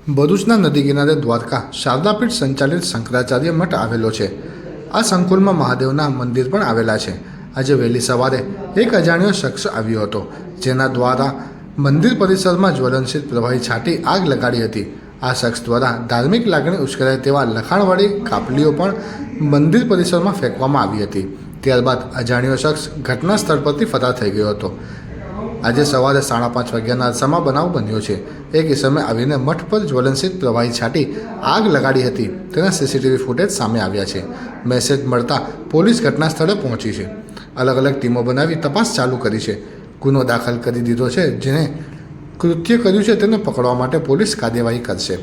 ભરૂચના નદી કિનારે દ્વારકા શારદાપીઠ સંચાલિત શંકરાચાર્ય મઠ આવેલો છે। આ સંકુલમાં મહાદેવના મંદિર પણ આવેલા છે। આજે વહેલી સવારે એક અજાણ્યો શખ્સ આવ્યો હતો, જેના દ્વારા મંદિર પરિસરમાં જ્વલનશીલ પ્રવાહી છાંટી આગ લગાડી હતી। આ શખ્સ દ્વારા ધાર્મિક લાગણી ઉશ્કેરાય તેવા લખાણવાળી કાપલીઓ પણ મંદિર પરિસરમાં ફેંકવામાં આવી હતી। ત્યારબાદ અજાણ્યો શખ્સ ઘટના સ્થળ પરથી ફરાર થઈ ગયો હતો। આજે સવારે 5:30 વાગ્યાના અરસામાં બનાવ બન્યો છે। એક ઇસમે આવીને મઠ પર જ્વલનશીલ પ્રવાહી છાંટી આગ લગાડી હતી। તેના સીસીટીવી ફૂટેજ સામે આવ્યા છે। મેસેજ મળતા પોલીસ ઘટના સ્થળે પહોંચી છે। અલગ અલગ ટીમો બનાવી તપાસ ચાલુ કરી છે। ગુનો દાખલ કરી દીધો છે। જેને કૃત્ય કર્યું છે તેને પકડવા માટે પોલીસ કાર્યવાહી કરશે।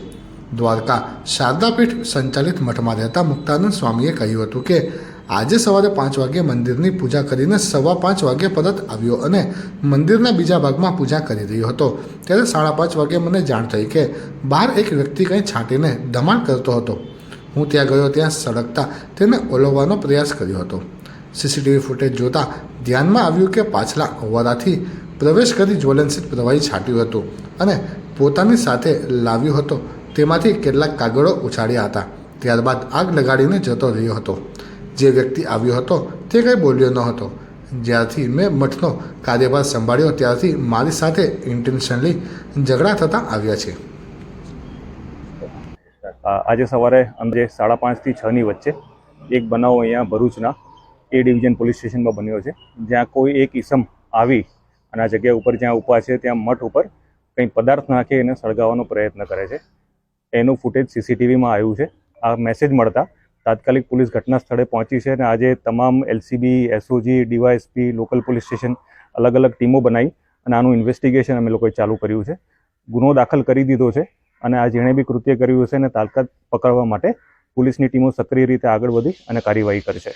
દ્વારકા શારદાપીઠ સંચાલિત મઠમાં રહેતા મુક્તાનંદ સ્વામીએ કહ્યું હતું કે આજે સવારે 5 વાગ્યે મંદિરની પૂજા કરીને 5:15 વાગ્યે પરત આવ્યો અને મંદિરના બીજા ભાગમાં પૂજા કરી રહ્યો હતો। ત્યારે 5:30 વાગ્યે મને જાણ થઈ કે બહાર એક વ્યક્તિ કંઈ છાંટીને ધમાલ કરતો હતો। હું ત્યાં ગયો, ત્યાં સળગતા તેને ઓલવવાનો પ્રયાસ કર્યો હતો। સીસીટીવી ફૂટેજ જોતાં ધ્યાનમાં આવ્યું કે પાછલા ઓવરાથી પ્રવેશ કરી જ્વલનશીલ પ્રવાહી છાંટ્યું હતું અને પોતાની સાથે લાવ્યો હતો। તેમાંથી કેટલાક કાગળો ઉછાળ્યા હતા। ત્યારબાદ આગ લગાડીને જતો રહ્યો હતો। જે વ્યક્તિ આવ્યો હતો તે કંઈ બોલ્યો ન હતો। જ્યારથી મેં મઠનો કાર્યભાર સંભાળ્યો ત્યારથી મારી સાથે ઇન્ટેન્શનલી ઝઘડા થતા આવ્યા છે। આજે સવારે અંદાજે 5:30 થી 6 ની વચ્ચે એક બનાવ અહીંયા ભરૂચના એ ડિવિઝન પોલીસ સ્ટેશનમાં બન્યો છે, જ્યાં કોઈ એક ઈસમ આવી અને આ જગ્યા ઉપર જ્યાં ઊભા છે ત્યાં મઠ ઉપર કંઈ પદાર્થ નાખી એને સળગાવવાનો પ્રયત્ન કરે છે। એનું ફૂટેજ સીસીટીવીમાં આવ્યું છે। આ મેસેજ મળતા તાત્કાલિક પોલીસ ઘટના સ્થળે પહોંચી છે અને આજે તમામ LCB, SOG, DYSP, local police station અલગ અલગ ટીમો બનાવી અને આનું ઇન્વેસ્ટિગેશન અમે લોકોએ ચાલુ કર્યું છે। ગુનો દાખલ કરી દીધો છે અને આ જેણે બી કૃત્ય કર્યું હશે એને તાત્કાલિક પકડવા માટે પોલીસની ટીમો સક્રિય રીતે આગળ વધી અને કાર્યવાહી કરશે।